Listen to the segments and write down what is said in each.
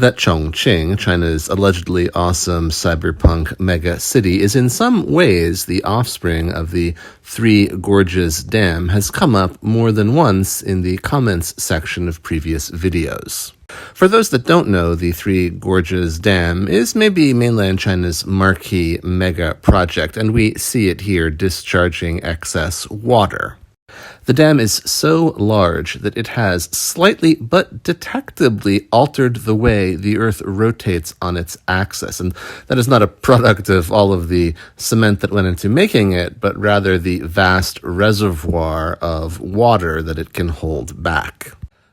that Chongqing, China's allegedly awesome cyberpunk mega city, is in some ways the offspring of the Three Gorges Dam has come up more than once in the comments section of previous videos. For those that don't know, the Three Gorges Dam is maybe mainland China's marquee mega project, and we see it here discharging excess water. The dam is so large that it has slightly but detectably altered the way the Earth rotates on its axis. And that is not a product of all of the cement that went into making it, but rather the vast reservoir of water that it can hold back.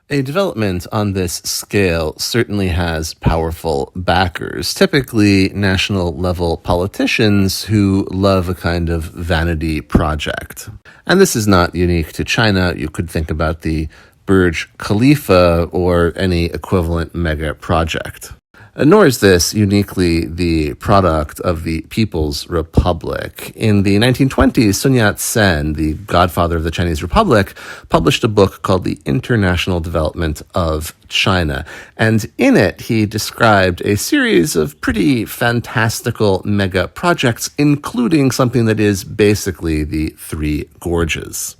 A development on this scale certainly has powerful backers, typically national-level politicians who love a kind of vanity project. And this is not unique to China. You could think about the Burj Khalifa or any equivalent mega project. Nor is this uniquely the product of the People's Republic. In the 1920s, Sun Yat-sen, the godfather of the Chinese Republic, published a book called The International Development of China. And in it, he described a series of pretty fantastical mega projects, including something that is basically the Three Gorges.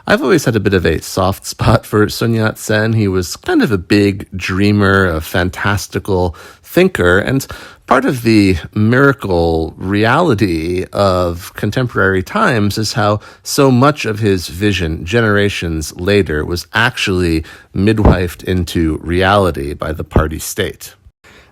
I've always had a bit of a soft spot for Sun Yat-sen. He was kind of a big dreamer, a fantastical thinker, and part of the miracle reality of contemporary times is how so much of his vision, generations later, was actually midwifed into reality by the party state.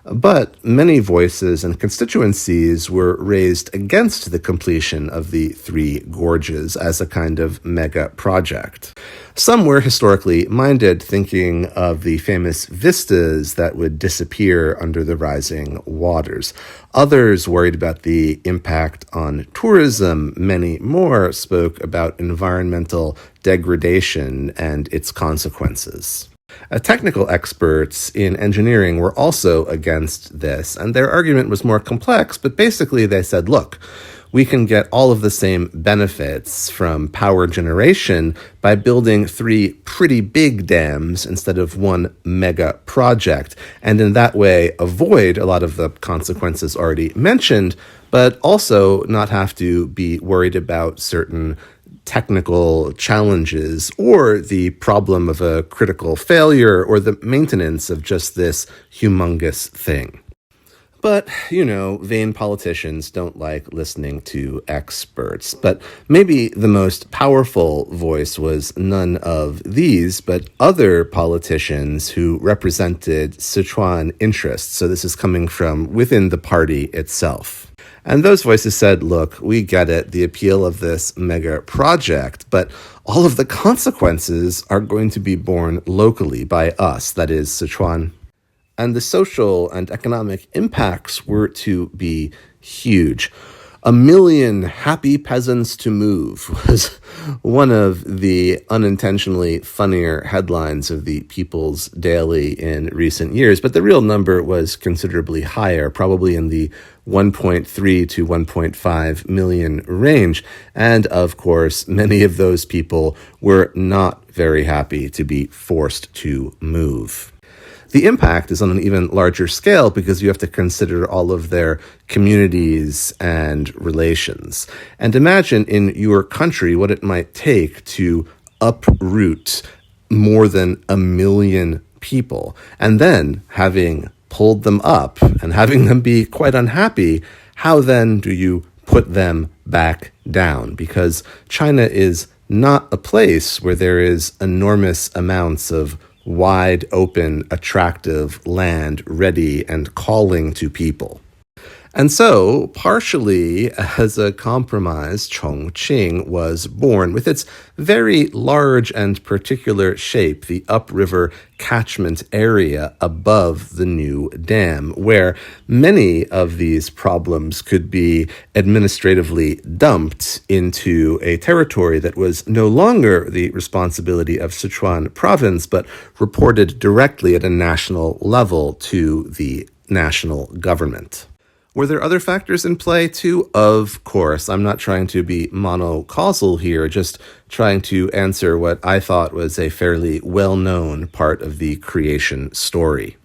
But many voices and constituencies were raised against the completion of the Three Gorges as a kind of mega project. Some were historically minded, thinking of the famous vistas that would disappear under the rising waters. Others worried about the impact on tourism. Many more spoke about environmental degradation and its consequences. Technical experts in engineering were also against this, and their argument was more complex, but basically they said, look, we can get all of the same benefits from power generation by building three pretty big dams instead of one mega project, and in that way avoid a lot of the consequences already mentioned, but also not have to be worried about certain technical challenges or the problem of a critical failure or the maintenance of just this humongous thing. But, vain politicians don't like listening to experts. But maybe the most powerful voice was none of these, but other politicians who represented Sichuan interests. So this is coming from within the party itself. And those voices said, look, we get it, the appeal of this mega project, but all of the consequences are going to be borne locally by us, that is, Sichuan. And the social and economic impacts were to be huge. 1 million happy peasants to move was one of the unintentionally funnier headlines of the People's Daily in recent years, but the real number was considerably higher, probably in the 1.3 to 1.5 million range. And of course, many of those people were not very happy to be forced to move. The impact is on an even larger scale because you have to consider all of their communities and relations. And imagine in your country what it might take to uproot more than 1 million people. And then, having pulled them up and having them be quite unhappy, how then do you put them back down? Because China is not a place where there is enormous amounts of wide open, attractive land ready and calling to people. And so, partially as a compromise, Chongqing was born with its very large and particular shape, the upriver catchment area above the new dam, where many of these problems could be administratively dumped into a territory that was no longer the responsibility of Sichuan province, but reported directly at a national level to the national government. Were there other factors in play too? Of course. I'm not trying to be monocausal here, just trying to answer what I thought was a fairly well-known part of the creation story.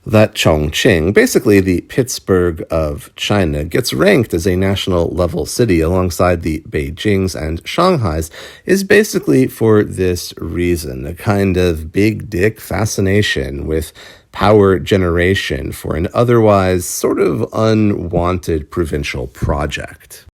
That Chongqing, basically the Pittsburgh of China, gets ranked as a national level city alongside the Beijings and Shanghais is basically for this reason, a kind of big dick fascination with power generation for an otherwise sort of unwanted provincial project.